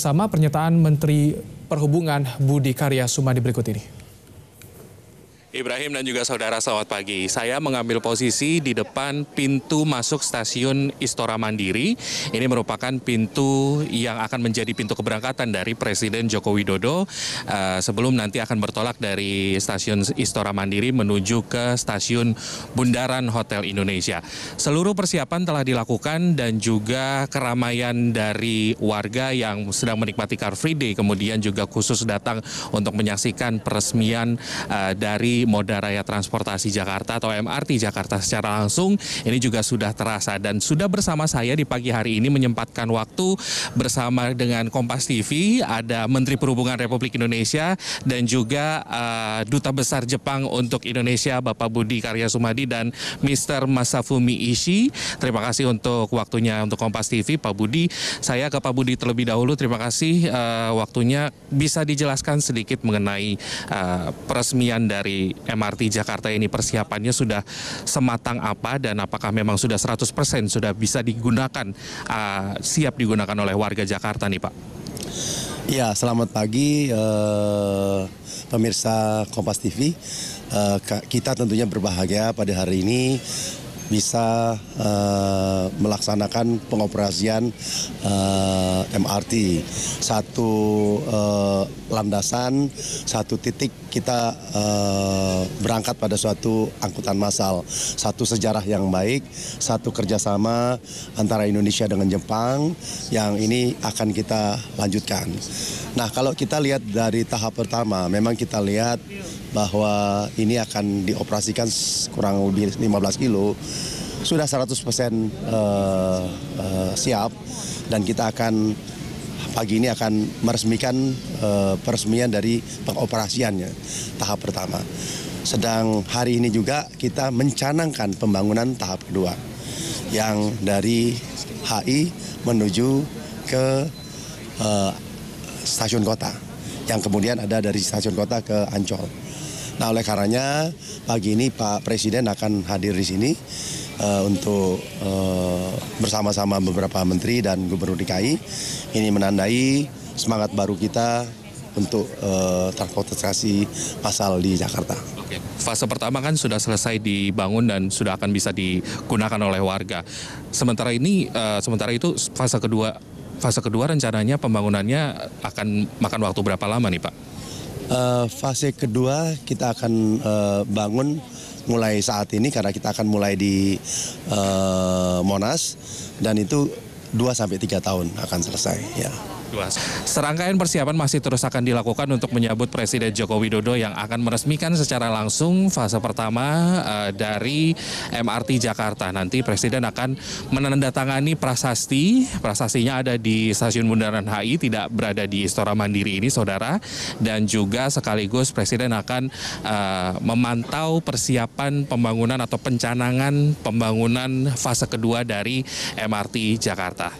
Sama pernyataan Menteri Perhubungan Budi Karya Sumadi berikut ini. Ibrahim dan juga saudara, selamat pagi. Saya mengambil posisi di depan pintu masuk stasiun Istora Mandiri. Ini merupakan pintu yang akan menjadi pintu keberangkatan dari Presiden Joko Widodo sebelum nanti akan bertolak dari stasiun Istora Mandiri menuju ke stasiun Bundaran Hotel Indonesia. Seluruh persiapan telah dilakukan dan juga keramaian dari warga yang sedang menikmati Car Free Day, kemudian juga khusus datang untuk menyaksikan peresmian dari Moda Raya Transportasi Jakarta atau MRT Jakarta secara langsung. Ini juga sudah terasa dan sudah bersama saya di pagi hari ini menyempatkan waktu bersama dengan Kompas TV, ada Menteri Perhubungan Republik Indonesia dan juga Duta Besar Jepang untuk Indonesia Bapak Budi Karya Sumadi dan Mr. Masafumi Ishii. Terima kasih untuk waktunya untuk Kompas TV, Pak Budi. Saya ke Pak Budi terlebih dahulu. Terima kasih waktunya. Bisa dijelaskan sedikit mengenai peresmian dari MRT Jakarta ini, persiapannya sudah sematang apa dan apakah memang sudah 100% sudah bisa digunakan, siap digunakan oleh warga Jakarta nih Pak? Ya, selamat pagi pemirsa Kompas TV. Kita tentunya berbahagia pada hari ini bisa melaksanakan pengoperasian MRT. Satu landasan, satu titik kita berangkat pada suatu angkutan massal. Satu sejarah yang baik, satu kerjasama antara Indonesia dengan Jepang yang ini akan kita lanjutkan. Nah, kalau kita lihat dari tahap pertama, memang kita lihat bahwa ini akan dioperasikan kurang lebih 15 kilo, sudah 100% siap dan kita akan pagi ini akan meresmikan peresmian dari pengoperasiannya tahap pertama. Sedang hari ini juga kita mencanangkan pembangunan tahap kedua yang dari HI menuju ke stasiun kota, yang kemudian ada dari stasiun kota ke Ancol. Nah, oleh karenanya pagi ini Pak Presiden akan hadir di sini untuk bersama-sama beberapa menteri dan gubernur DKI. Ini menandai semangat baru kita untuk transportasi massal di Jakarta. Oke. Fase pertama kan sudah selesai dibangun dan sudah akan bisa digunakan oleh warga. Sementara itu fase kedua rencananya pembangunannya akan makan waktu berapa lama nih Pak? Fase kedua kita akan bangun mulai saat ini karena kita akan mulai di Monas dan itu 2-3 tahun akan selesai ya. Serangkaian persiapan masih terus akan dilakukan untuk menyambut Presiden Joko Widodo yang akan meresmikan secara langsung fase pertama dari MRT Jakarta. Nanti Presiden akan menandatangani prasasti. Prasastinya ada di Stasiun Bundaran HI, tidak berada di Istora Mandiri ini, saudara. Dan juga sekaligus Presiden akan memantau persiapan pembangunan atau pencanangan pembangunan fase kedua dari MRT Jakarta.